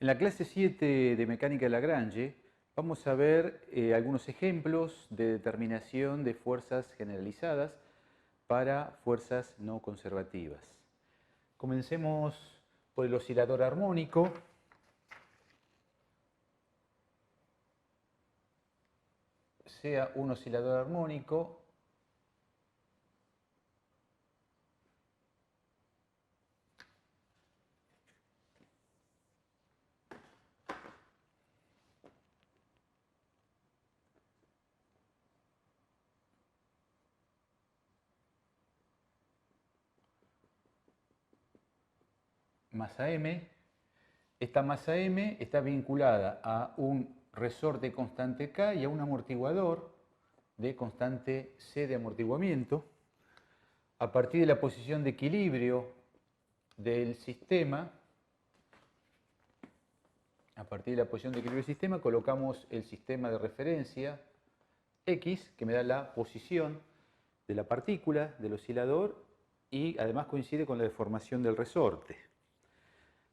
En la clase 7 de Mecánica de Lagrange vamos a ver algunos ejemplos de determinación de fuerzas generalizadas para fuerzas no conservativas. Comencemos por el oscilador armónico. Sea un oscilador armónico masa m. Esta masa m está vinculada a un resorte constante K y a un amortiguador de constante C de amortiguamiento. A partir de la posición de equilibrio del sistema, colocamos el sistema de referencia X, que me da la posición de la partícula del oscilador y además coincide con la deformación del resorte.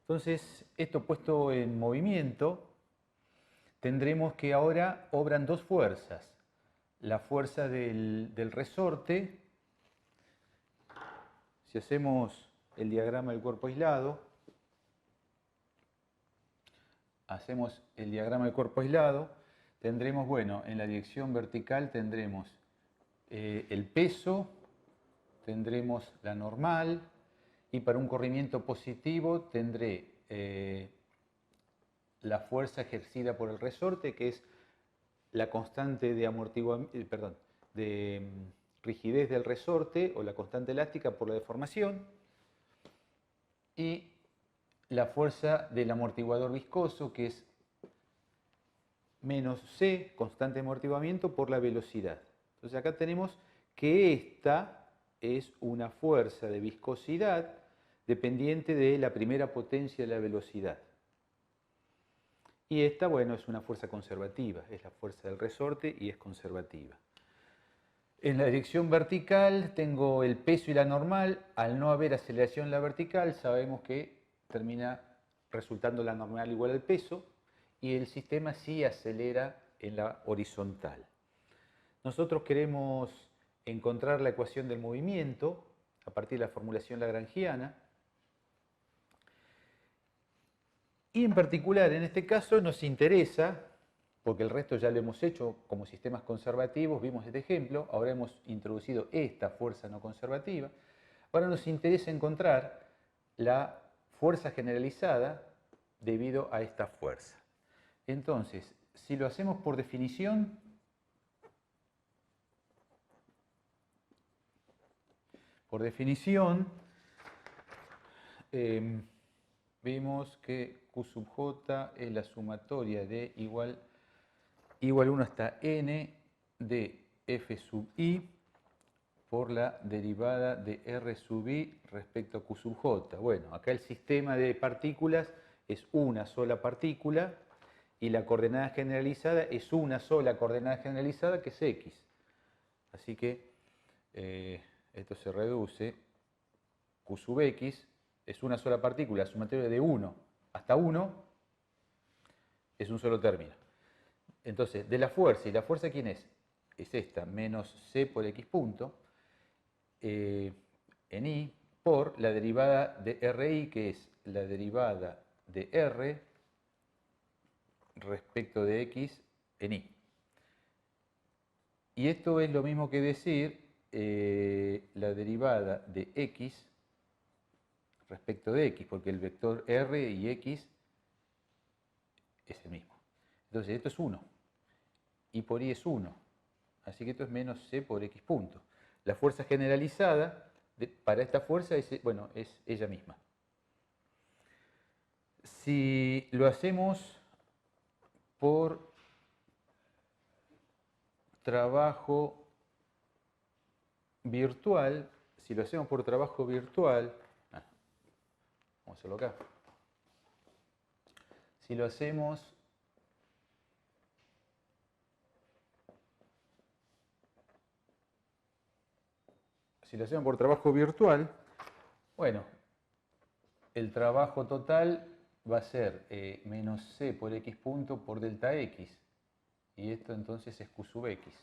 Entonces, esto puesto en movimiento, tendremos que ahora obran dos fuerzas. La fuerza del resorte. Si hacemos el diagrama del cuerpo aislado, tendremos, bueno, en la dirección vertical tendremos el peso, tendremos la normal, y para un corrimiento positivo tendré la fuerza ejercida por el resorte, que es la constante de rigidez del resorte o la constante elástica por la deformación, y la fuerza del amortiguador viscoso, que es menos C, constante de amortiguamiento, por la velocidad. Entonces acá tenemos que esta es una fuerza de viscosidad dependiente de la primera potencia de la velocidad. Y esta, bueno, es una fuerza conservativa, es la fuerza del resorte y es conservativa. En la dirección vertical tengo el peso y la normal. Al no haber aceleración en la vertical, sabemos que termina resultando la normal igual al peso, y el sistema sí acelera en la horizontal. Nosotros queremos encontrar la ecuación del movimiento a partir de la formulación lagrangiana. Y en particular, en este caso, nos interesa, porque el resto ya lo hemos hecho como sistemas conservativos, vimos este ejemplo, ahora hemos introducido esta fuerza no conservativa. Ahora nos interesa encontrar la fuerza generalizada debido a esta fuerza. Entonces, si lo hacemos por definición, vemos que Q sub J es la sumatoria de igual 1 hasta n de F sub I por la derivada de R sub I respecto a Q sub J. Bueno, acá el sistema de partículas es una sola partícula y la coordenada generalizada es una sola coordenada generalizada, que es X. Así que esto se reduce. Q sub X es una sola partícula, sumatoria de 1 hasta 1 es un solo término. Entonces, de la fuerza, ¿y la fuerza quién es? Es esta, menos C por X punto, en I, por la derivada de RI, que es la derivada de R respecto de X en I. Y esto es lo mismo que decir la derivada de X respecto de X, porque el vector R y X es el mismo. Entonces, esto es 1. Y por I es 1. Así que esto es menos C por X punto. La fuerza generalizada para esta fuerza es, bueno, es ella misma. Si lo hacemos por trabajo virtual, vamos a hacerlo acá. Si lo hacemos por trabajo virtual, bueno, el trabajo total va a ser menos c por x punto por delta x. Y esto entonces es q sub x.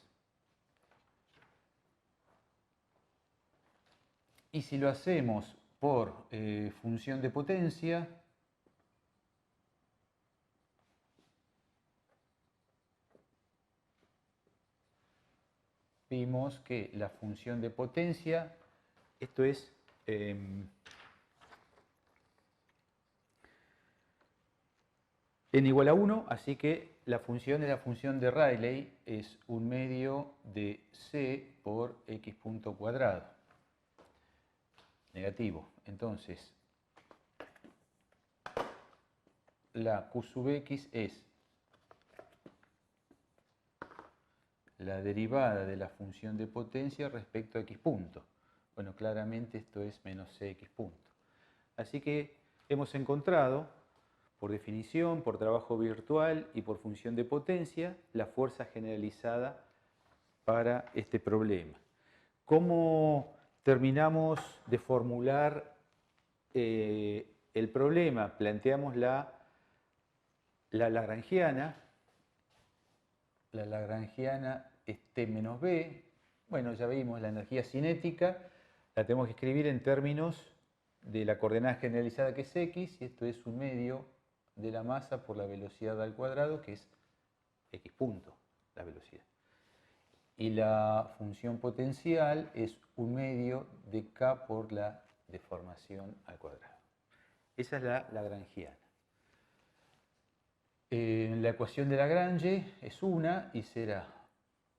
Y si lo hacemos por función de potencia, vimos que la función de potencia, esto es n igual a 1, así que la función es la función de Rayleigh, es un medio de c por x punto cuadrado. Negativo. Entonces, la q sub x es la derivada de la función de potencia respecto a x punto. Bueno, claramente esto es menos cx punto. Así que hemos encontrado, por definición, por trabajo virtual y por función de potencia, la fuerza generalizada para este problema. ¿Cómo terminamos de formular el problema? Planteamos la lagrangiana. La lagrangiana es T menos B. Bueno, ya vimos la energía cinética, la tenemos que escribir en términos de la coordenada generalizada que es x, y esto es un medio de la masa por la velocidad al cuadrado, que es x punto, la velocidad. Y la función potencial es un medio de k por la deformación al cuadrado. Esa es la lagrangiana. La ecuación de Lagrange es una y será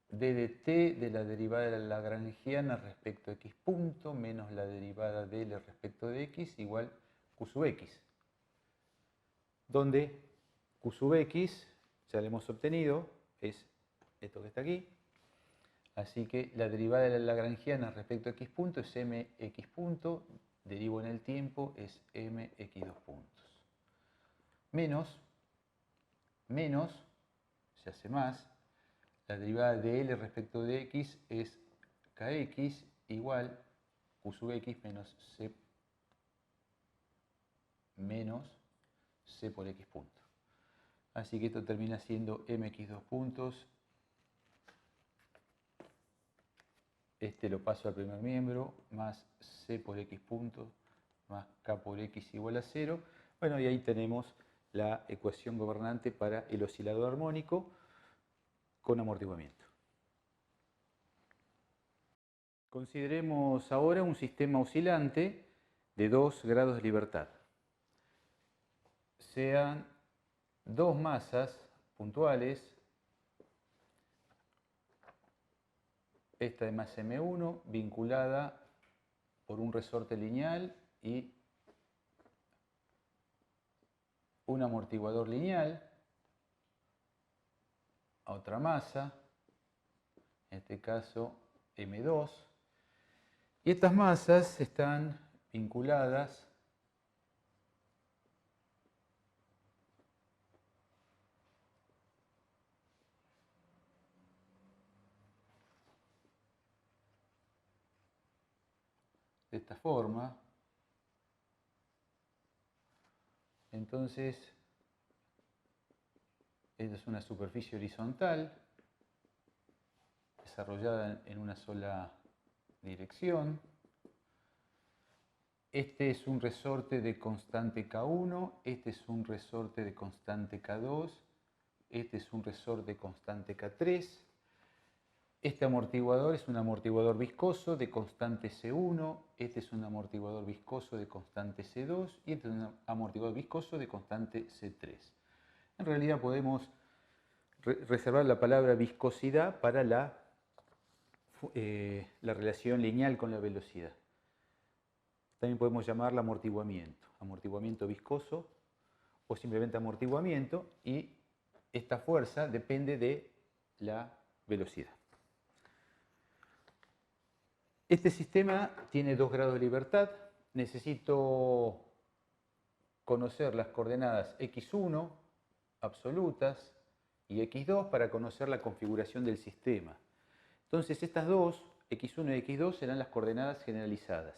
d de t de la derivada de la lagrangiana respecto a x punto menos la derivada de L respecto de x igual q sub x. Donde q sub x, ya lo hemos obtenido, es esto que está aquí. Así que la derivada de la lagrangiana respecto a x punto es mx punto, derivo en el tiempo, es mx2 puntos. Menos, se hace más, la derivada de L respecto de x es kx igual q sub x menos c por x punto. Así que esto termina siendo mx2 puntos. Este lo paso al primer miembro, más c por x punto, más k por x igual a 0. Bueno, y ahí tenemos la ecuación gobernante para el oscilador armónico con amortiguamiento. Consideremos ahora un sistema oscilante de 2 grados de libertad. Sean dos masas puntuales, esta de masa M1 vinculada por un resorte lineal y un amortiguador lineal a otra masa, en este caso M2, y estas masas están vinculadas de esta forma. Entonces, esta es una superficie horizontal desarrollada en una sola dirección. Este es un resorte de constante K1, este es un resorte de constante K2, este es un resorte de constante K3. Este amortiguador es un amortiguador viscoso de constante C1, este es un amortiguador viscoso de constante C2 y este es un amortiguador viscoso de constante C3. En realidad podemos reservar la palabra viscosidad para la relación lineal con la velocidad. También podemos llamarla amortiguamiento viscoso o simplemente amortiguamiento, y esta fuerza depende de la velocidad. Este sistema tiene 2 grados de libertad. Necesito conocer las coordenadas x1 absolutas y x2 para conocer la configuración del sistema. Entonces estas dos, x1 y x2, serán las coordenadas generalizadas.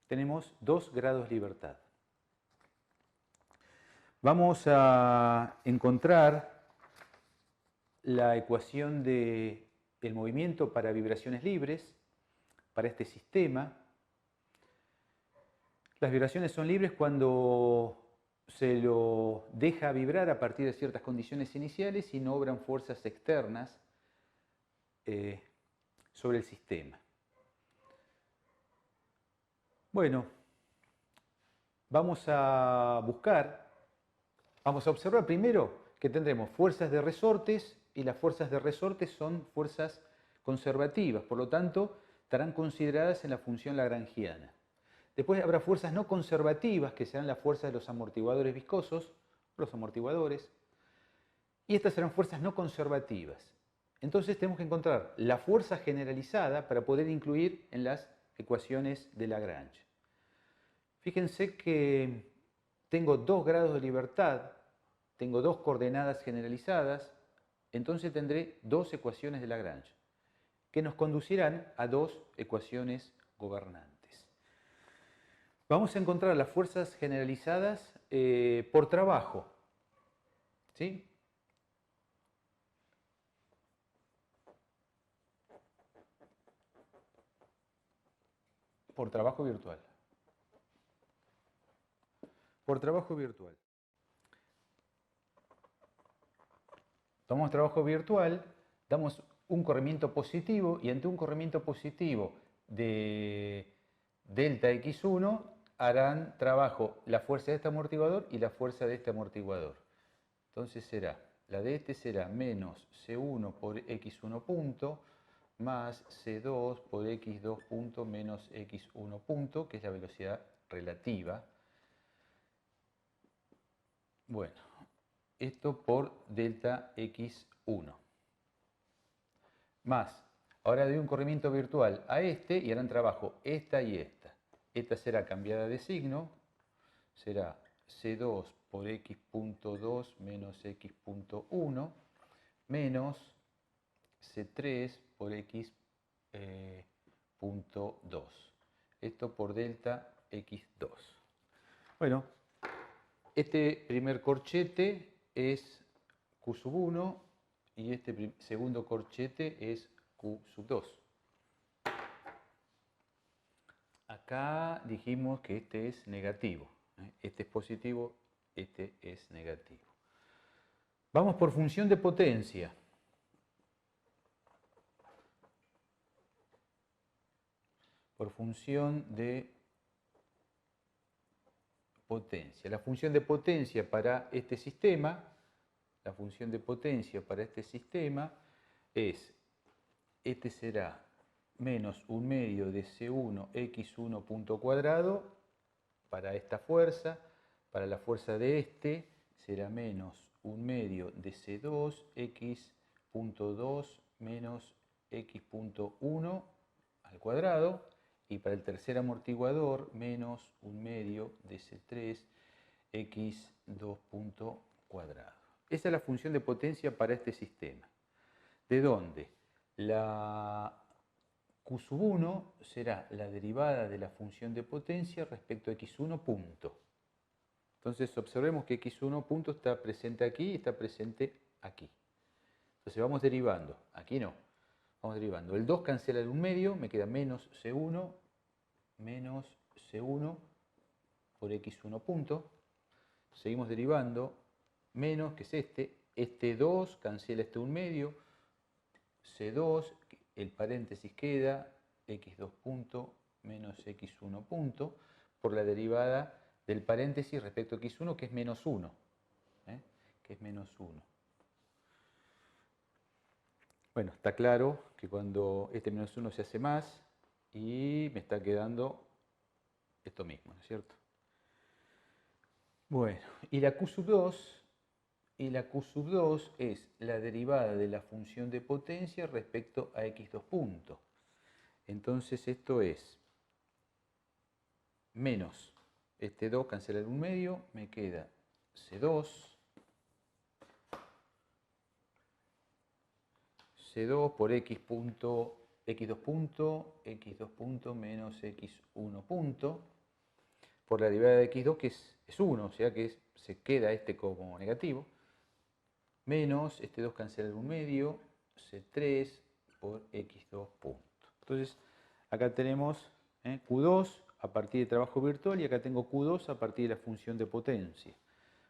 Tenemos 2 grados de libertad. Vamos a encontrar la ecuación del movimiento para vibraciones libres para este sistema. Las vibraciones son libres cuando se lo deja vibrar a partir de ciertas condiciones iniciales y no obran fuerzas externas sobre el sistema. Bueno, vamos a observar primero que tendremos fuerzas de resortes y las fuerzas de resortes son fuerzas conservativas, por lo tanto estarán consideradas en la función lagrangiana. Después habrá fuerzas no conservativas, que serán las fuerzas de los amortiguadores viscosos, los amortiguadores, y estas serán fuerzas no conservativas. Entonces tenemos que encontrar la fuerza generalizada para poder incluir en las ecuaciones de Lagrange. Fíjense que tengo 2 grados de libertad, tengo 2 coordenadas generalizadas, entonces tendré 2 ecuaciones de Lagrange, que nos conducirán a 2 ecuaciones gobernantes. Vamos a encontrar las fuerzas generalizadas por trabajo, ¿sí? Por trabajo virtual. Por trabajo virtual. Tomamos trabajo virtual, damos un corrimiento positivo y ante un corrimiento positivo de delta x1 harán trabajo la fuerza de este amortiguador y la fuerza de este amortiguador. Entonces será, la de este será menos C1 por x1 punto más C2 por x2 punto menos x1 punto, que es la velocidad relativa. Bueno, esto por delta x1. Más, ahora doy un corrimiento virtual a este y harán trabajo esta y esta. Esta será cambiada de signo, será C2 por x.2 menos x.1 menos C3 por x.2. Esto por delta x2. Bueno, este primer corchete es Q sub 1 y este segundo corchete es Q sub 2. Acá dijimos que este es negativo. Este es positivo, este es negativo. Vamos por función de potencia. Por función de potencia. La función de potencia para este sistema, es, este será menos 1/2 de C1 x1 punto cuadrado para esta fuerza, para la fuerza de este será menos 1/2 de C2 x.2 menos x.1 al cuadrado, y para el tercer amortiguador menos 1/2 de C3 x2 punto cuadrado. Esa es la función de potencia para este sistema. ¿De dónde? La Q sub 1 será la derivada de la función de potencia respecto a x1 punto. Entonces observemos que x1 punto está presente aquí y está presente aquí. Entonces vamos derivando, aquí no, vamos derivando. El 2 cancela el 1/2, me queda menos C1 por x1 punto. Seguimos derivando, menos, que es este 2 cancela este 1/2, C2, el paréntesis queda x2 punto menos x1 punto por la derivada del paréntesis respecto a x1, que es menos 1. Bueno, está claro que cuando este menos 1 se hace más y me está quedando esto mismo, ¿no es cierto? Bueno, y la Q sub 2... Y la Q sub 2 es la derivada de la función de potencia respecto a x2 punto. Entonces esto es menos este 2 cancela el 1/2, me queda C2 por x x2 punto menos x1 punto por la derivada de x2 que es 1, o sea que se queda este como negativo, menos este 2 cancela el 1 medio, C3 por x2 punto. Entonces acá tenemos Q2 a partir de trabajo virtual y acá tengo Q2 a partir de la función de potencia.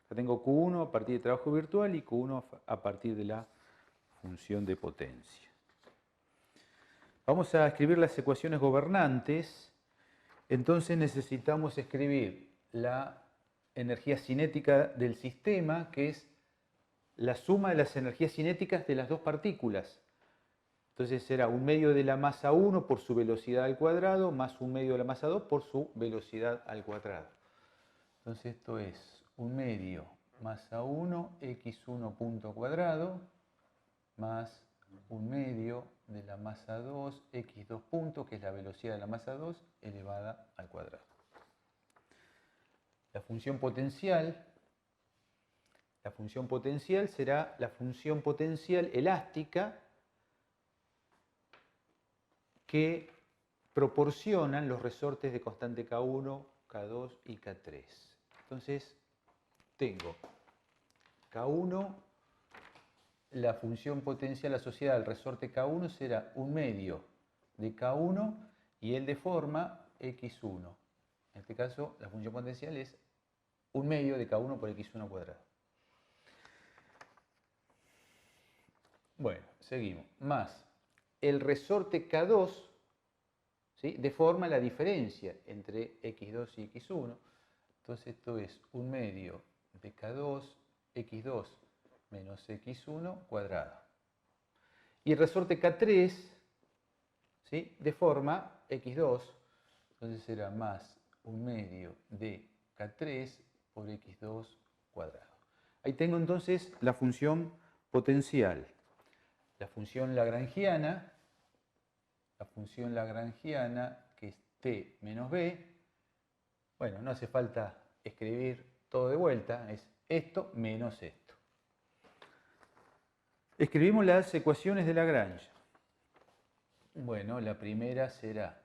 Acá tengo Q1 a partir de trabajo virtual y Q1 a partir de la función de potencia. Vamos a escribir las ecuaciones gobernantes. Entonces necesitamos escribir la energía cinética del sistema, que es la suma de las energías cinéticas de las dos partículas. Entonces será 1/2 de la masa 1 por su velocidad al cuadrado, más 1/2 de la masa 2 por su velocidad al cuadrado. Entonces esto es 1/2 masa 1 x1 punto cuadrado, más 1/2 de la masa 2 x2 punto, que es la velocidad de la masa 2, elevada al cuadrado. La función potencial será la función potencial elástica que proporcionan los resortes de constante K1, K2 y K3. Entonces, tengo K1, la función potencial asociada al resorte K1 será 1/2 de K1 y el de forma x1. En este caso, la función potencial es 1/2 de K1 por x1 cuadrado. Bueno, seguimos. Más el resorte K2, ¿sí?, deforma la diferencia entre x2 y x1. Entonces esto es 1/2 de K2, x2 menos x1 cuadrado. Y el resorte K3, ¿sí?, deforma x2. Entonces será más 1/2 de K3 por x2 cuadrado. Ahí tengo entonces la función potencial. La función lagrangiana, que es t menos b. Bueno, no hace falta escribir todo de vuelta, es esto menos esto. Escribimos las ecuaciones de Lagrange. Bueno, la primera será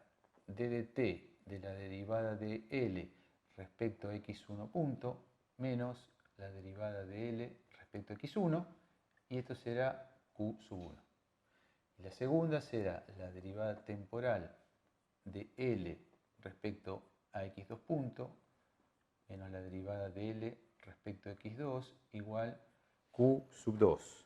d de t de la derivada de L respecto a x1 punto menos la derivada de L respecto a x1, y esto será Q sub 1. Y la segunda será la derivada temporal de L respecto a x2 punto menos la derivada de L respecto a x2 igual Q sub 2.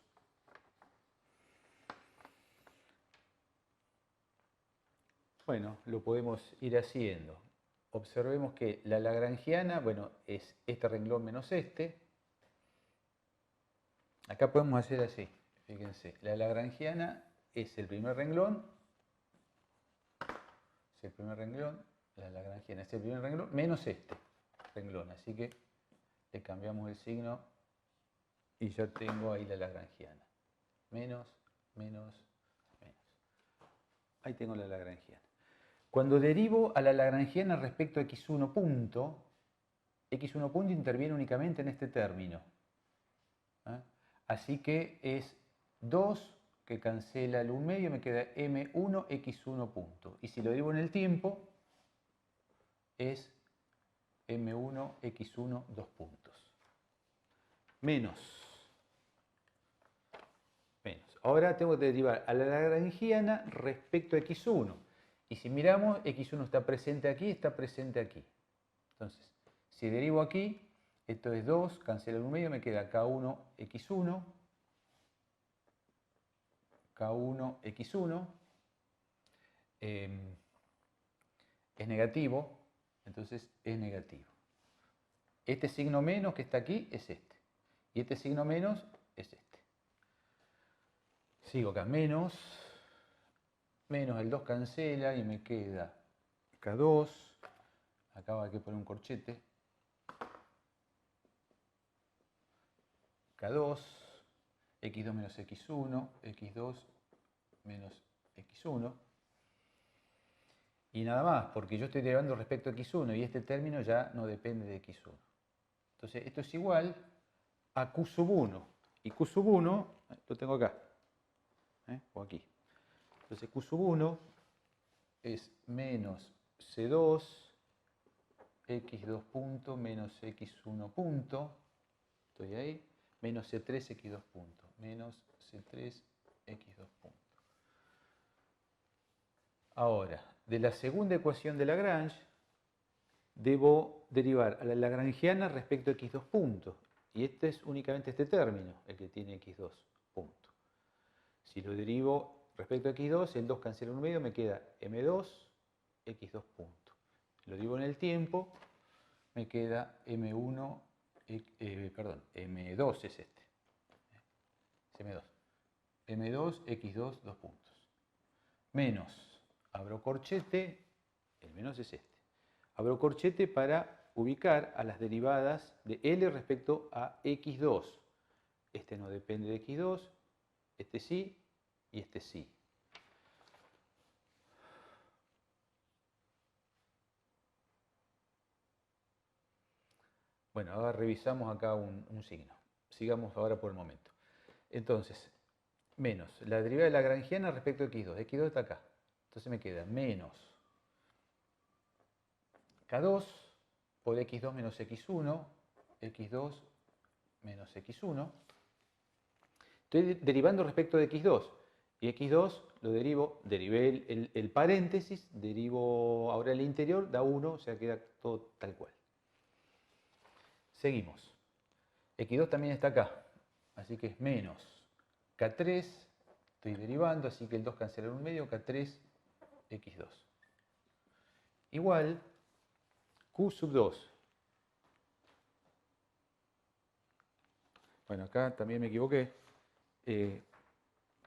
Bueno, lo podemos ir haciendo. Observemos que la lagrangiana, bueno, es este renglón menos este. Acá podemos hacer así, fíjense, la lagrangiana es el primer renglón, la lagrangiana es el primer renglón menos este renglón, así que le cambiamos el signo y ya tengo ahí la lagrangiana. Menos, menos, menos. Ahí tengo la lagrangiana. Cuando derivo a la lagrangiana respecto a x1 punto, x1 punto interviene únicamente en este término. Así que es 2 que cancela el 1 medio, me queda m1 x1 punto. Y si lo derivo en el tiempo, es m1 x1 2 puntos. Menos. Ahora tengo que derivar a la lagrangiana respecto a x1. Y si miramos, x1 está presente aquí, está presente aquí. Entonces, si derivo aquí, esto es 2, cancela el 1 medio, me queda k1 x1, k1 x1, es negativo, entonces es negativo. Este signo menos que está aquí es este. Y este signo menos es este. Sigo acá, menos el 2 cancela y me queda K2, acá hay que poner un corchete, K2, x2 menos x1, x2 menos x1, y nada más, porque yo estoy derivando respecto a x1 y este término ya no depende de x1. Entonces esto es igual a Q sub 1, y Q sub 1 lo tengo acá, o aquí. Entonces Q sub 1 es menos C2 x2 punto menos x1 punto, estoy ahí, menos c3 x2 punto, menos c3 x2 punto. Ahora, de la segunda ecuación de Lagrange, debo derivar a la lagrangiana respecto a x2 puntos. Y este es únicamente este término, el que tiene x2 puntos. Si lo derivo respecto a x2, el 2 cancela 1 medio, me queda m2, x2 puntos. Lo derivo en el tiempo, me queda m1, m2 es este. Es m2. m2, x2, 2 puntos. Menos, abro corchete, el menos es este. Abro corchete para ubicar a las derivadas de L respecto a x2. Este no depende de x2, este sí y este sí. Bueno, ahora revisamos acá un signo. Sigamos ahora por el momento. Entonces, menos la derivada de la lagrangiana respecto a x2. x2 está acá. Entonces me queda menos k2 por x2 menos x1, x2 menos x1. Estoy derivando respecto de x2. Y x2 lo derivé el paréntesis, derivo ahora el interior, da 1, o sea, queda todo tal cual. Seguimos. x2 también está acá, así que es menos k3, estoy derivando, así que el 2 cancela en un medio, k3, x2. Igual q sub 2. Bueno, acá también me equivoqué.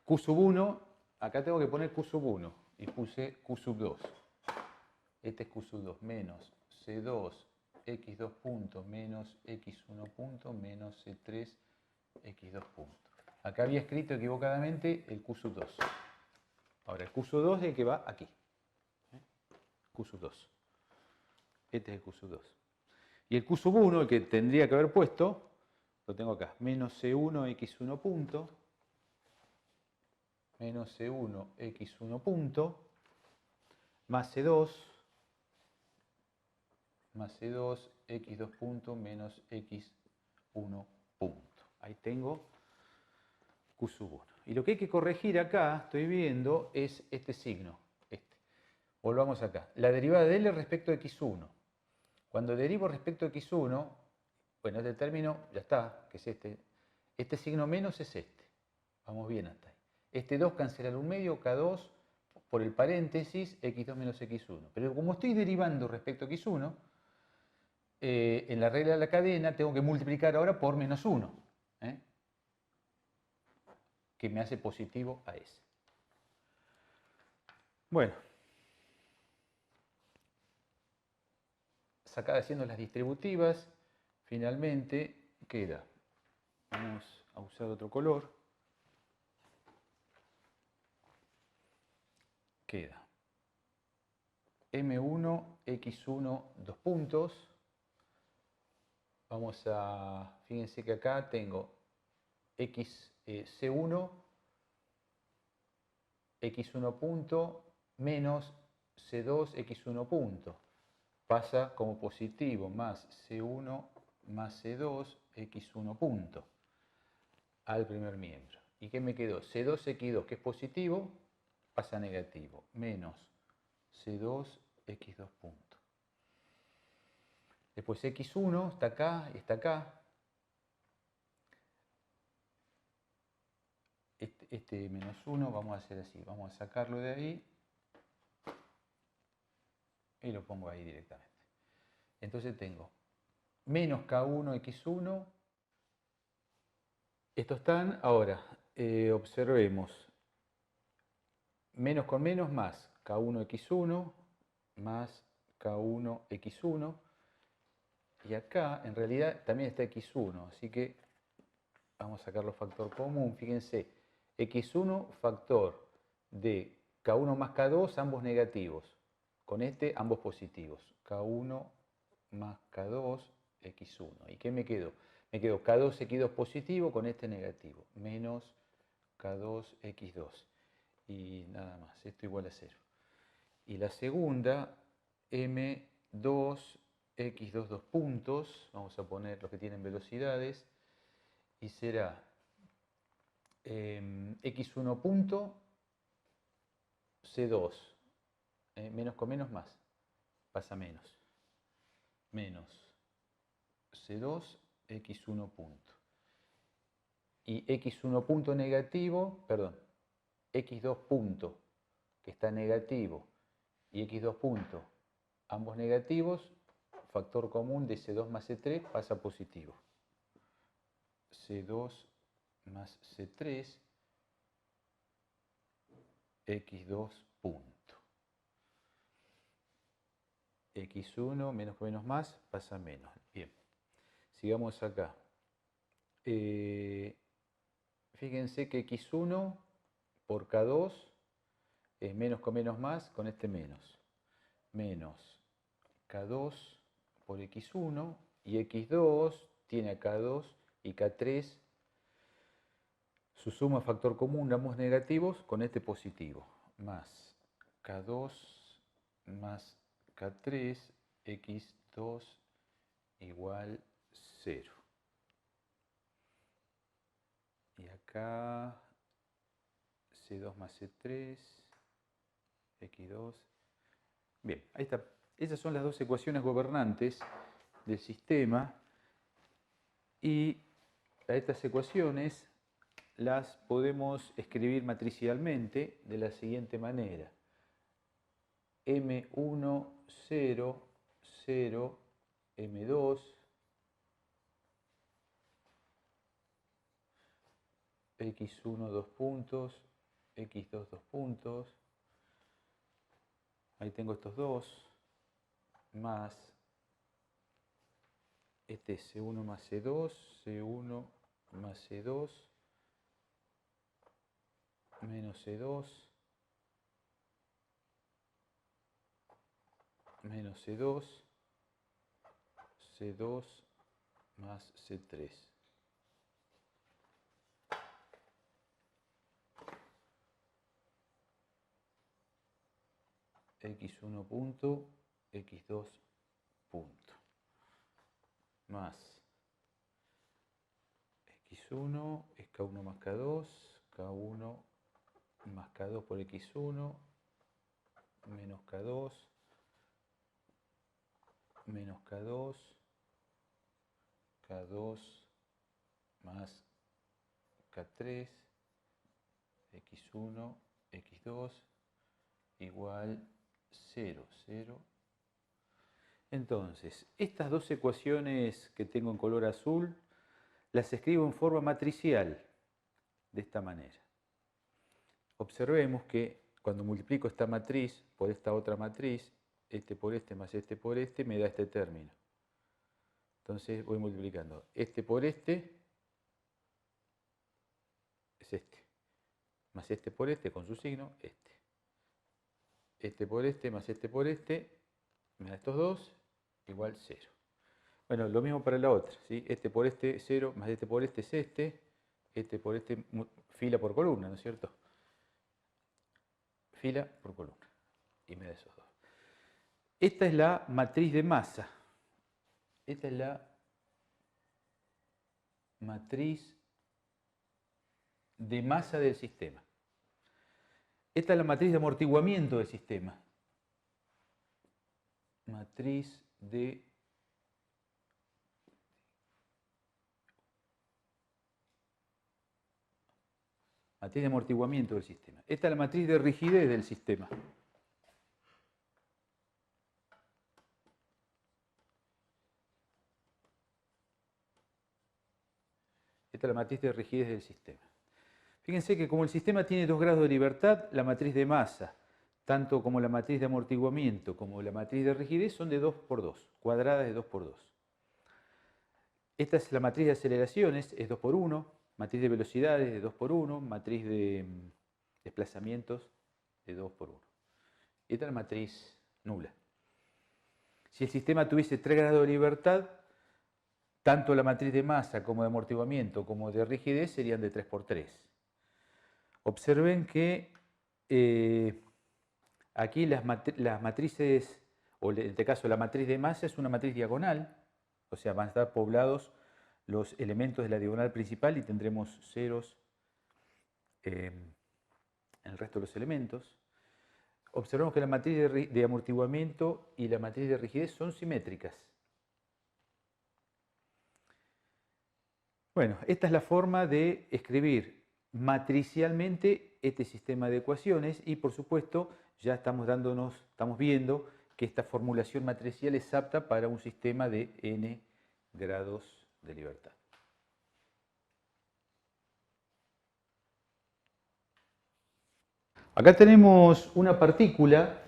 Q sub 1, acá tengo que poner Q sub 1 y puse Q sub 2. Este es Q sub 2 menos C2 x2 punto menos x1 punto menos C3 x2 punto. Acá había escrito equivocadamente el Q sub 2. Ahora el Q sub 2 es el que va aquí. Q sub 2. Este es el Q sub 2. Y el Q sub 1, el que tendría que haber puesto, lo tengo acá. Menos C1 x1 punto menos C1 x1 punto más C2 x2 punto menos x1 punto. Ahí tengo Q sub 1. Y lo que hay que corregir acá, estoy viendo, es este signo. Este. Volvamos acá. La derivada de L respecto a x1. Cuando derivo respecto a x1, bueno, este término ya está, que es este. Este signo menos es este. Vamos bien hasta ahí. Este 2 cancela el 1 medio, K2 por el paréntesis, x2 menos x1. Pero como estoy derivando respecto a x1, en la regla de la cadena tengo que multiplicar ahora por menos 1, que me hace positivo a S. Bueno, sacada haciendo las distributivas, finalmente queda, vamos a usar otro color, queda M1, X1, 2 puntos. Vamos a, fíjense que acá tengo C1, X1 punto, menos C2, X1 punto. Pasa como positivo, más C1 más C2, X1 punto, al primer miembro. ¿Y qué me quedó? C2, X2, que es positivo, pasa a negativo, menos C2, X2 punto. Después X1 está acá y está acá. Este menos 1 vamos a hacer así, vamos a sacarlo de ahí y lo pongo ahí directamente. Entonces tengo menos K1, X1. Estos están, ahora, observemos, menos con menos más K1, X1, más K1, X1. Y acá, en realidad, también está X1, así que vamos a sacarlo factor común. Fíjense, X1 factor de K1 más K2, ambos negativos. Con este, ambos positivos. K1 más K2, X1. ¿Y qué me quedó? Me quedó K2, X2 positivo con este negativo. Menos K2, X2. Y nada más, esto igual a 0. Y la segunda, M2 x2 dos puntos, vamos a poner los que tienen velocidades, y será x1 punto c2, menos con menos más, pasa menos, menos c2 x1 punto. Y x1 punto negativo, perdón, x2 punto que está negativo y x2 punto, ambos negativos, factor común de C2 más C3 pasa positivo. C2 más C3, x2 punto. x1 menos con menos más pasa menos. Bien, sigamos acá. Fíjense que x1 por k2 es menos con menos más con este menos. Menos k2 por x1 y x2 tiene a k2 y k3 su suma factor común, ambos negativos, con este positivo. Más k2 más k3 x2 igual 0. Y acá C2 más C3, X2. Bien, ahí está. Esas son las dos ecuaciones gobernantes del sistema. Y a estas ecuaciones las podemos escribir matricialmente de la siguiente manera. M1, 0, 0, M2, x1 dos puntos, x2 dos puntos, ahí tengo estos dos, más este es C1 más C2, C1 más C2, menos C2, menos C2, C2 más C3. x1 punto, x2 punto, más x1 es k1 más k2, k1 más k2 por x1, menos k2, menos k2, k2 más k3, x1, x2 igual 0, 0. Entonces, estas dos ecuaciones que tengo en color azul, las escribo en forma matricial, de esta manera. Observemos que cuando multiplico esta matriz por esta otra matriz, este por este más este por este, me da este término. Entonces voy multiplicando este por este, es este, más este por este con su signo, este. Este por este más este por este, me da estos dos, igual 0. Bueno, lo mismo para la otra, ¿sí? Este por este 0 más este por este es este por este fila por columna, ¿no es cierto? Fila por columna, y me da esos dos. Esta es la matriz de masa. Esta es la matriz de masa del sistema. Esta es la matriz de amortiguamiento del sistema. Matriz de amortiguamiento del sistema. Esta es la matriz de rigidez del sistema. Esta es la matriz de rigidez del sistema. Fíjense que como el sistema tiene 2 grados de libertad, la matriz de masa, tanto como la matriz de amortiguamiento como la matriz de rigidez, son de 2 por 2, cuadradas de 2 por 2. Esta es la matriz de aceleraciones, es 2 por 1, matriz de velocidades de 2 por 1, matriz de desplazamientos de 2 por 1. Esta es la matriz nula. Si el sistema tuviese 3 grados de libertad, tanto la matriz de masa como de amortiguamiento como de rigidez serían de 3 por 3. Observen que aquí las matrices o en este caso la matriz de masa es una matriz diagonal, o sea, van a estar poblados los elementos de la diagonal principal y tendremos ceros en el resto de los elementos. Observamos que la matriz de amortiguamiento y la matriz de rigidez son simétricas. Bueno, esta es la forma de escribir matricialmente este sistema de ecuaciones y, por supuesto, ya estamos viendo que esta formulación matricial es apta para un sistema de n grados de libertad. Acá tenemos una partícula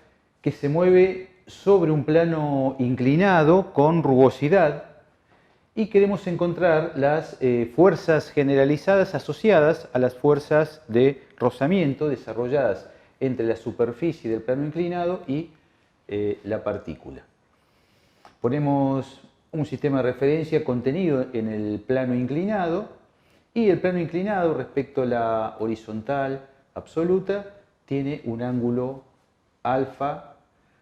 que se mueve sobre un plano inclinado con rugosidad y queremos encontrar las fuerzas generalizadas asociadas a las fuerzas de rozamiento desarrolladas entre la superficie del plano inclinado y la partícula. Ponemos un sistema de referencia contenido en el plano inclinado y el plano inclinado respecto a la horizontal absoluta tiene un ángulo alfa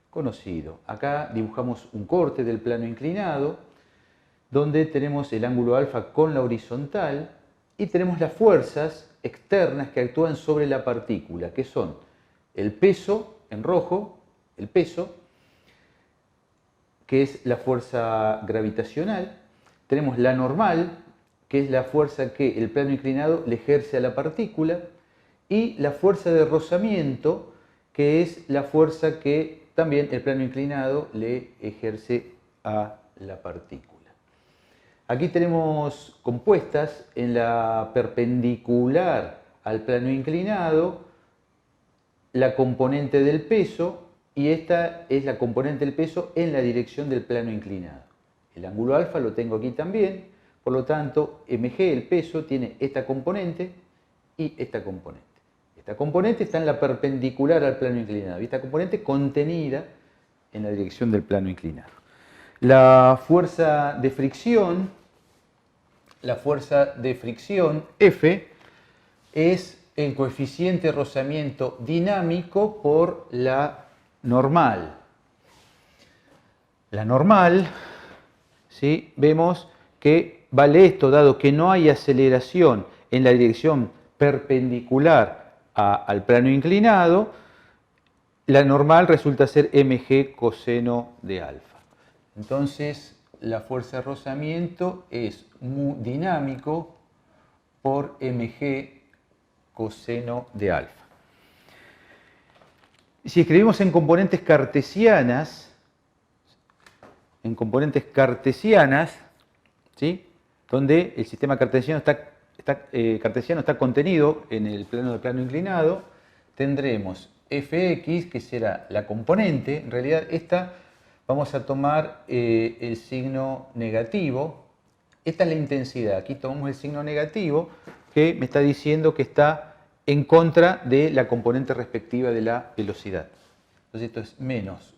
conocido. Acá dibujamos un corte del plano inclinado donde tenemos el ángulo alfa con la horizontal y tenemos las fuerzas externas que actúan sobre la partícula, que son el peso, en rojo, el peso, que es la fuerza gravitacional, tenemos la normal, que es la fuerza que el plano inclinado le ejerce a la partícula, y la fuerza de rozamiento, que es la fuerza que también el plano inclinado le ejerce a la partícula. Aquí tenemos compuestas en la perpendicular al plano inclinado la componente del peso y esta es la componente del peso en la dirección del plano inclinado. El ángulo alfa lo tengo aquí también, por lo tanto mg, el peso, tiene esta componente y esta componente. Esta componente está en la perpendicular al plano inclinado y esta componente contenida en la dirección del plano inclinado. La fuerza de fricción F es el coeficiente de rozamiento dinámico por la normal. La normal, ¿sí? Vemos que vale esto, dado que no hay aceleración en la dirección perpendicular al plano inclinado, la normal resulta ser mg coseno de alfa. Entonces, la fuerza de rozamiento es mu dinámico por mg coseno de alfa. Si escribimos en componentes cartesianas, ¿sí? Donde el sistema cartesiano está contenido en el plano del plano inclinado, tendremos fx, que será la componente. En realidad esta vamos a tomar el signo negativo. Esta es la intensidad. Aquí tomamos el signo negativo que me está diciendo que está en contra de la componente respectiva de la velocidad. Entonces esto es menos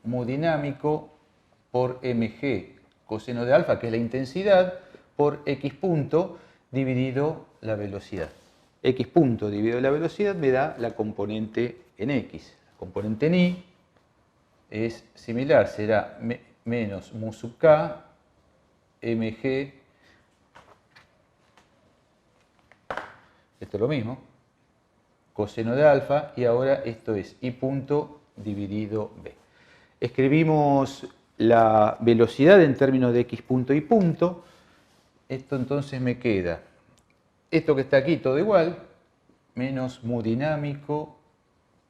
mu dinámico por mg coseno de alfa, que es la intensidad, por x punto dividido la velocidad. X punto dividido la velocidad me da la componente en x. La componente en y es similar, será menos mu sub k mg, esto es lo mismo, coseno de alfa, y ahora esto es y punto dividido b. Escribimos la velocidad en términos de x punto y punto. Esto entonces me queda, esto que está aquí todo igual, menos mu dinámico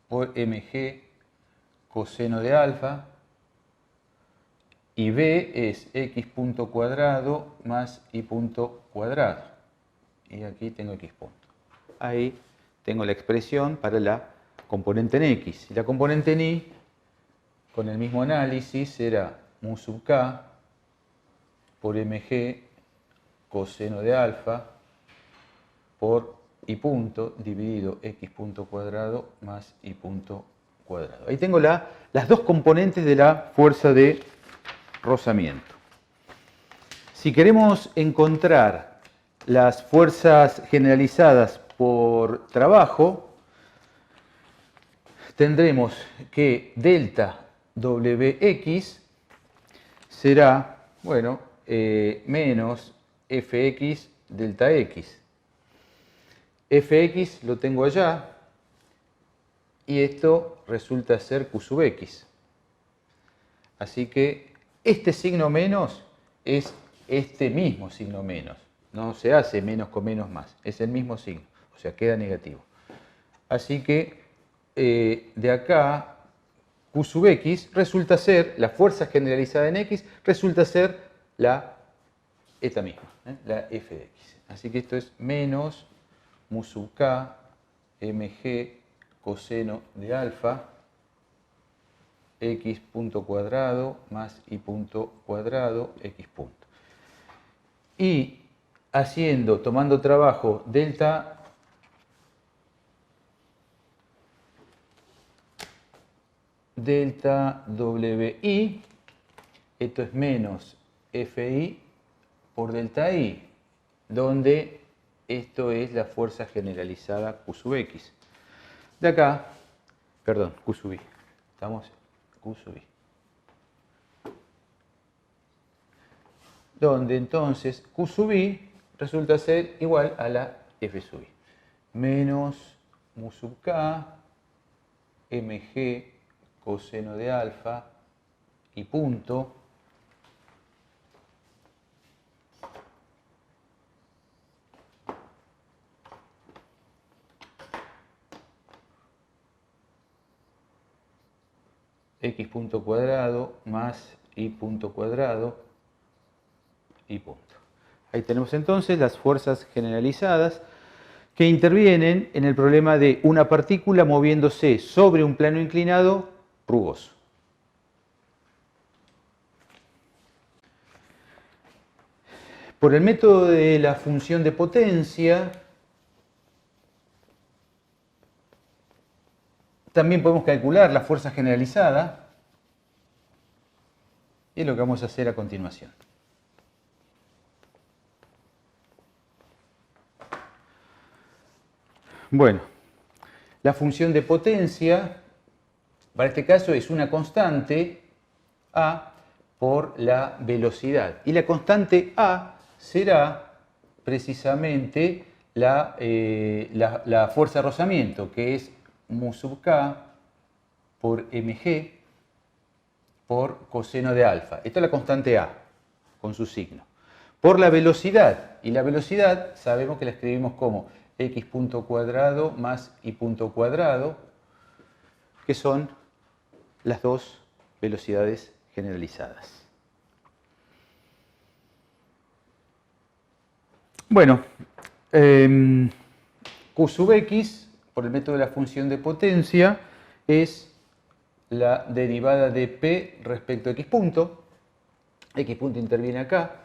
por mg coseno de alfa, y b es x punto cuadrado más y punto cuadrado. Y aquí tengo x punto. Ahí tengo la expresión para la componente en x. Y la componente en y, con el mismo análisis, será mu sub k por mg coseno de alfa por y punto dividido x punto cuadrado más y punto cuadrado. Ahí tengo las dos componentes de la fuerza de rozamiento. Si queremos encontrar las fuerzas generalizadas por trabajo, tendremos que delta Wx será, bueno, menos Fx delta x. Fx lo tengo allá y esto resulta ser Q sub x. Así que este signo menos es este mismo signo menos. No se hace menos con menos más, es el mismo signo, o sea, queda negativo. Así que de acá Q sub x resulta ser, la fuerza generalizada en x resulta ser esta misma, la f de x. Así que esto es menos mu sub k mg coseno de alfa x punto cuadrado más y punto cuadrado x punto. Y tomando trabajo delta Wi, esto es menos Fi por delta I, donde esto es la fuerza generalizada Q sub X. De acá, perdón, Q sub I, estamos Q sub I. Donde entonces Q sub I resulta ser igual a la F sub I. Menos mu sub K, mg coseno de alfa y punto x punto cuadrado más y punto cuadrado y punto. Ahí tenemos entonces las fuerzas generalizadas que intervienen en el problema de una partícula moviéndose sobre un plano inclinado rugoso. Por el método de la función de potencia, también podemos calcular la fuerza generalizada, y es lo que vamos a hacer a continuación. Bueno, la función de potencia, para este caso, es una constante A por la velocidad. Y la constante A será precisamente la fuerza de rozamiento, que es mu sub k por mg por coseno de alfa. Esta es la constante A, con su signo. Por la velocidad, y la velocidad sabemos que la escribimos como x punto cuadrado más y punto cuadrado, que son las dos velocidades generalizadas. Bueno, Q sub x, por el método de la función de potencia, es la derivada de P respecto a x punto. X punto interviene acá,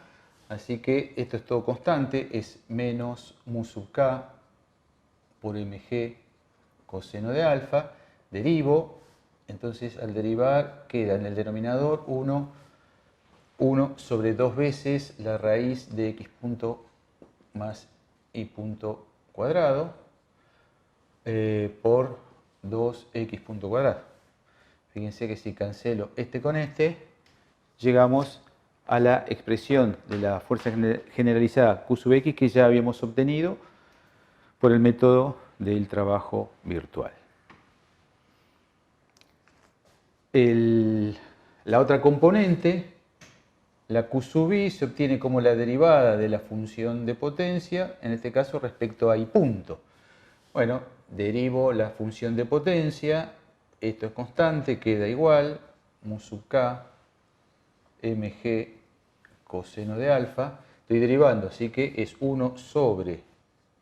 así que esto es todo constante, es menos mu sub k por mg coseno de alfa. Derivo, entonces al derivar queda en el denominador 1 sobre 2 veces la raíz de x punto más y punto cuadrado por 2x punto cuadrado. Fíjense que si cancelo este con este, llegamos a la expresión de la fuerza generalizada Q sub x que ya habíamos obtenido por el método del trabajo virtual. La otra componente, la Q sub i, se obtiene como la derivada de la función de potencia, en este caso respecto a i punto. Bueno, derivo la función de potencia, esto es constante, queda igual, mu sub k mg coseno de alfa. Estoy derivando, así que es 1 sobre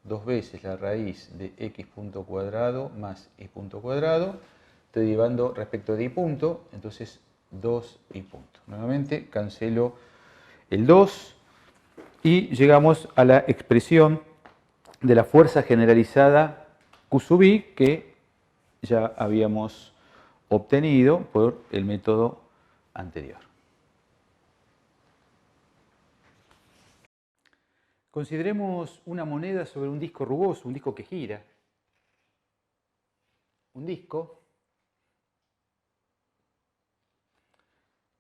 2 veces la raíz de x punto cuadrado más y punto cuadrado. Estoy derivando respecto de i punto, entonces 2i punto. Nuevamente cancelo el 2 y llegamos a la expresión de la fuerza generalizada Q sub i que ya habíamos obtenido por el método anterior. Consideremos una moneda sobre un disco rugoso, un disco que gira. Un disco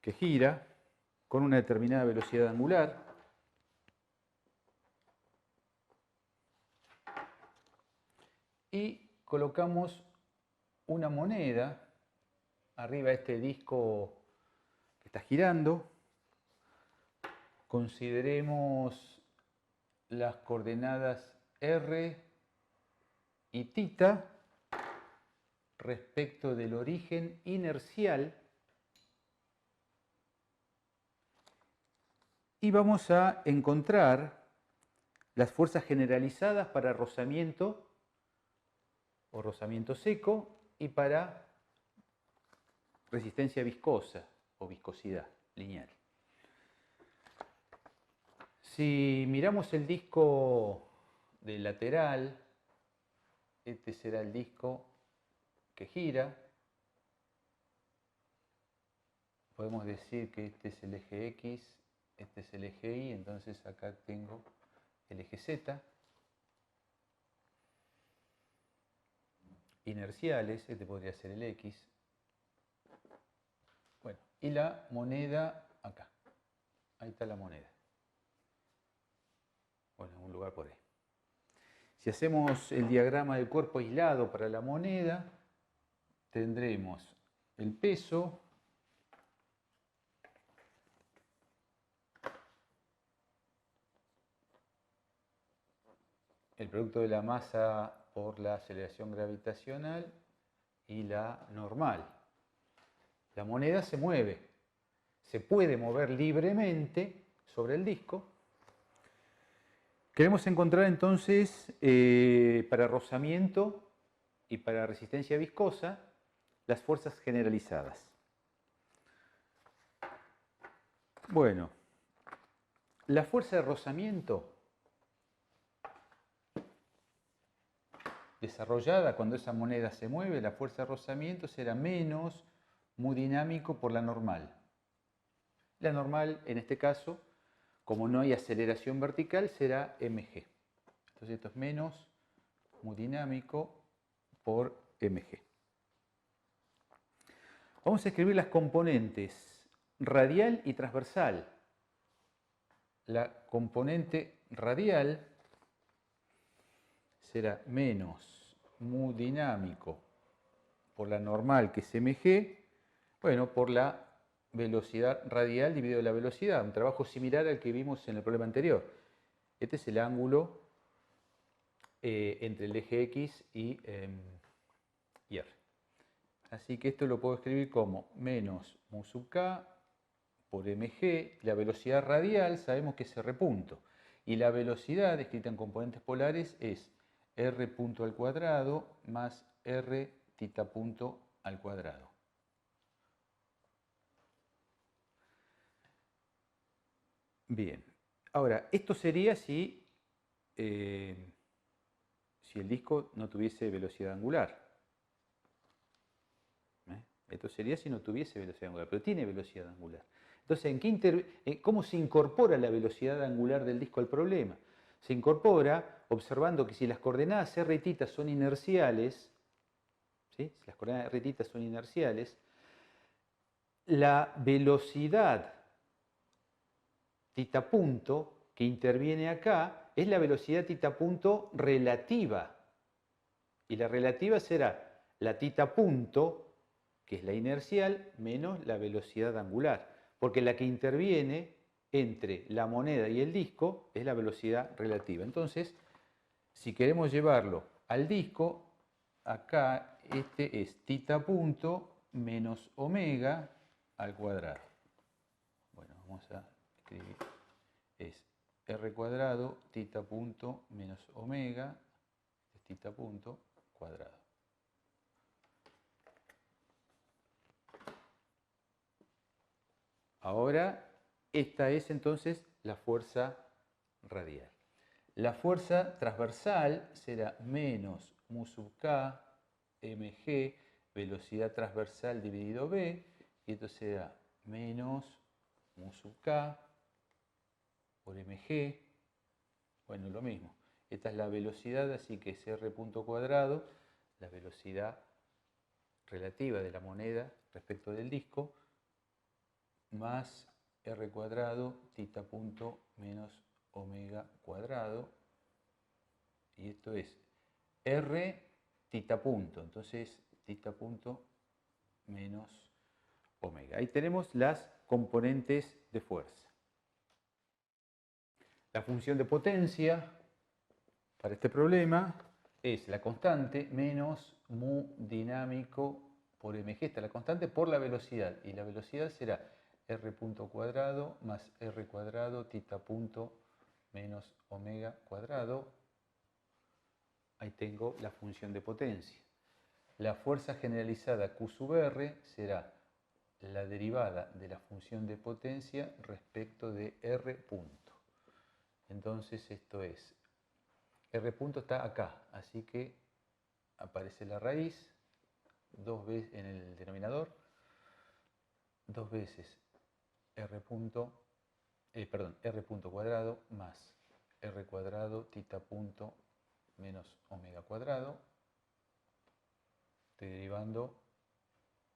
que gira con una determinada velocidad angular. Y colocamos una moneda arriba de este disco que está girando. Consideremos las coordenadas R y θ respecto del origen inercial. Y vamos a encontrar las fuerzas generalizadas para rozamiento o rozamiento seco y para resistencia viscosa o viscosidad lineal. Si miramos el disco de lateral, este será el disco que gira. Podemos decir que este es el eje X, este es el eje Y, entonces acá tengo el eje Z. Inerciales, este podría ser el X. Bueno, y la moneda acá. Ahí está la moneda. Bueno, en un lugar por ahí. Si hacemos el diagrama del cuerpo aislado para la moneda, tendremos el peso, el producto de la masa por la aceleración gravitacional y la normal. La moneda se mueve, se puede mover libremente sobre el disco. Queremos encontrar entonces para rozamiento y para resistencia viscosa las fuerzas generalizadas. Bueno, la fuerza de rozamiento desarrollada cuando esa moneda se mueve, la fuerza de rozamiento será menos mu dinámico por la normal. La normal, en este caso, como no hay aceleración vertical, será mg. Entonces esto es menos mu dinámico por mg. Vamos a escribir las componentes radial y transversal. La componente radial será menos mu dinámico por la normal, que es mg, bueno, por la velocidad radial dividido la velocidad, un trabajo similar al que vimos en el problema anterior. Este es el ángulo entre el eje X y R. Así que esto lo puedo escribir como menos mu sub k por mg, la velocidad radial sabemos que es r punto, y la velocidad escrita en componentes polares es r punto al cuadrado más r θ punto al cuadrado. Bien, ahora esto sería si el disco no tuviese velocidad angular. Esto sería si no tuviese velocidad angular, pero tiene velocidad angular. Entonces, ¿cómo se incorpora la velocidad angular del disco al problema? Se incorpora observando que si las coordenadas r y θ son inerciales, ¿sí? Si las coordenadas r y θ son inerciales, la velocidad θ punto que interviene acá es la velocidad θ punto relativa. Y la relativa será la θ punto, que es la inercial, menos la velocidad angular. Porque la que interviene entre la moneda y el disco es la velocidad relativa. Entonces, si queremos llevarlo al disco, acá este es θ punto menos omega al cuadrado. Bueno, vamos a escribir. Es r cuadrado θ punto menos omega, es θ punto cuadrado. Ahora, esta es entonces la fuerza radial. La fuerza transversal será menos mu sub k mg, velocidad transversal dividido b, y esto será menos mu sub k por mg. Bueno, lo mismo. Esta es la velocidad, así que es r punto cuadrado, la velocidad relativa de la moneda respecto del disco, más r cuadrado tita punto menos omega cuadrado. Y esto es r tita punto. Entonces tita punto menos omega. Ahí tenemos las componentes de fuerza. La función de potencia para este problema es la constante menos mu dinámico por mg. Esta es la constante por la velocidad. Y la velocidad será r punto cuadrado más r cuadrado tita punto menos omega cuadrado. Ahí tengo la función de potencia. La fuerza generalizada Q sub R será la derivada de la función de potencia respecto de R punto. Entonces esto es, R punto está acá, así que aparece la raíz, dos veces en el denominador, dos veces R punto cuadrado más R cuadrado tita punto menos omega cuadrado. Estoy derivando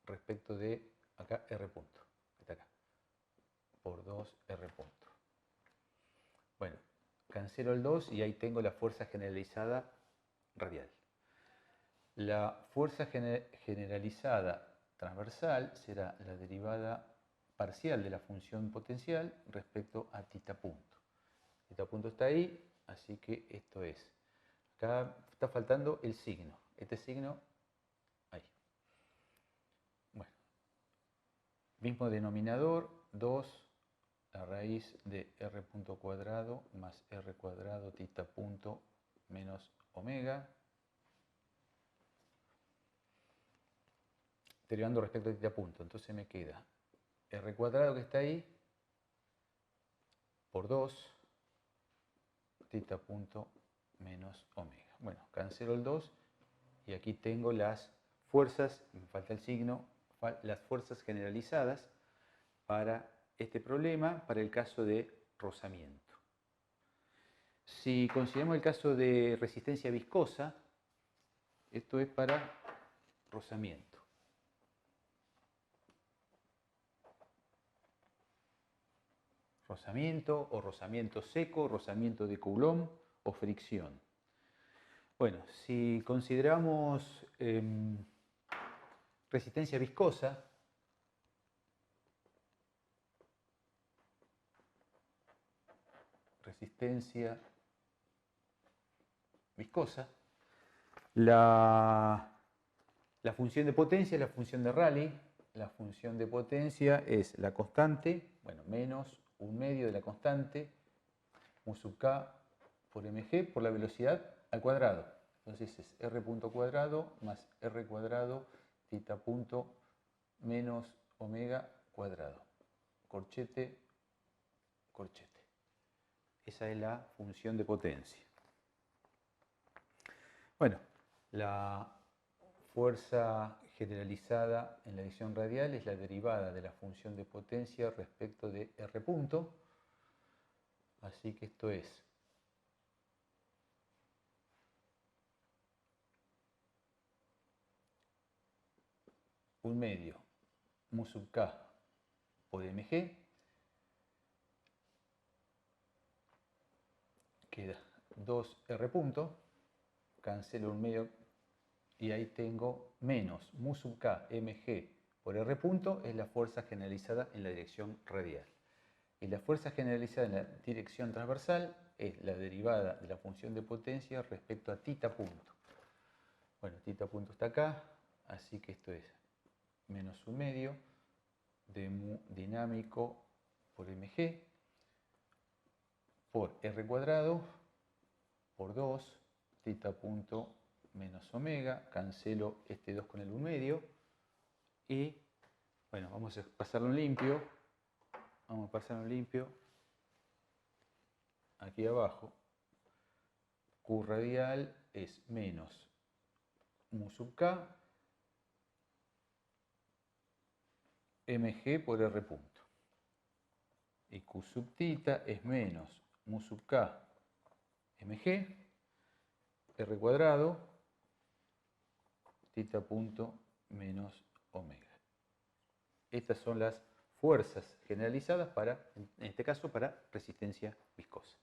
respecto de acá R punto, que está acá, por 2R punto. Bueno, cancelo el 2 y ahí tengo la fuerza generalizada radial. La fuerza generalizada transversal será la derivada parcial de la función potencial respecto a tita punto. Tita punto está ahí, así que esto es. Acá está faltando el signo. Este signo, ahí. Bueno, mismo denominador, 2 la raíz de r punto cuadrado más r cuadrado tita punto menos omega. Derivando respecto a tita punto. Entonces me queda r cuadrado que está ahí por 2 tita punto menos omega. Bueno, cancelo el 2 y aquí tengo las fuerzas, me falta el signo, las fuerzas generalizadas para este problema, para el caso de rozamiento. Si consideramos el caso de resistencia viscosa, esto es para rozamiento. Rozamiento o rozamiento seco, rozamiento de Coulomb o fricción. Bueno, si consideramos resistencia viscosa, la función de potencia es la función de Rayleigh. La función de potencia es la constante, bueno, menos un medio de la constante, mu sub k por mg por la velocidad al cuadrado. Entonces es r punto cuadrado más r cuadrado tita punto menos omega cuadrado. Corchete, corchete. Esa es la función de potencia. Bueno, la fuerza generalizada en la dirección radial es la derivada de la función de potencia respecto de R punto. Así que esto es un medio mu sub k por mg. Queda 2R punto. Cancelo un medio y ahí tengo menos mu sub k mg por R punto es la fuerza generalizada en la dirección radial. Y la fuerza generalizada en la dirección transversal es la derivada de la función de potencia respecto a tita punto. Bueno, tita punto está acá, así que esto es menos un medio de mu dinámico por mg por R cuadrado por 2 tita punto menos omega, cancelo este 2 con el 1 medio y bueno, vamos a pasarlo en limpio, aquí abajo, Q radial es menos mu sub k mg por R punto y Q sub tita es menos mu sub k mg R cuadrado tita punto menos omega. Estas son las fuerzas generalizadas para, en este caso, para resistencia viscosa.